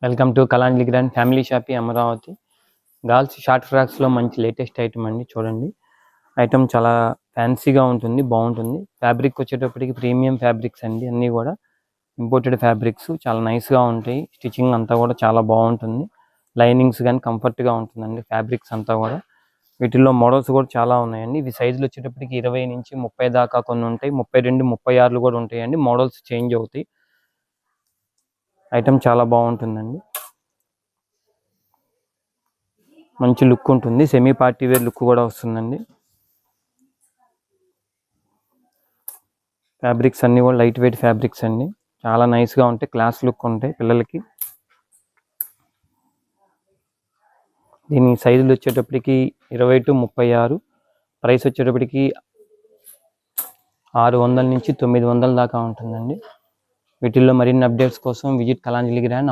Welcome to Kalanjali grand family shopping Amaravati. Girls short ఫ్రాక్స్లో మంచి latest item అండి. చూడండి, ఐటమ్ చాలా ఫ్యాన్సీగా ఉంటుంది, బాగుంటుంది. ఫ్యాబ్రిక్ వచ్చేటప్పటికి ప్రీమియం ఫ్యాబ్రిక్స్ అండి, అన్నీ కూడా ఇంపోర్టెడ్ ఫ్యాబ్రిక్స్, చాలా నైస్గా ఉంటాయి. స్టిచ్చింగ్ అంతా కూడా చాలా బాగుంటుంది. లైనింగ్స్ కానీ కంఫర్ట్గా ఉంటుందండి. ఫ్యాబ్రిక్స్ అంతా కూడా వీటిల్లో మోడల్స్ కూడా చాలా ఉన్నాయండి. ఇవి సైజులు వచ్చేటప్పటికి 20 నుంచి 30 దాకా కొన్ని ఉంటాయి, 32, 36 కూడా ఉంటాయండి. మోడల్స్ చేంజ్ అవుతాయి. ఐటమ్ చాలా బాగుంటుందండి, మంచి లుక్ ఉంటుంది. సెమీ పార్టీ వేర్ లుక్ కూడా వస్తుందండి. ఫ్యాబ్రిక్స్ అన్నీ కూడా లైట్ వెయిట్ ఫ్యాబ్రిక్స్ అండి, చాలా నైస్గా ఉంటాయి, క్లాస్ లుక్ ఉంటాయి పిల్లలకి. దీని సైజులు వచ్చేటప్పటికి 20 to 36. ప్రైస్ వచ్చేటప్పటికి 600 నుంచి 900 దాకా ఉంటుందండి. వీటిల్లో మరిన్ని అప్డేట్స్ కోసం విజిట్ కలాంజలి గ్రాండ్.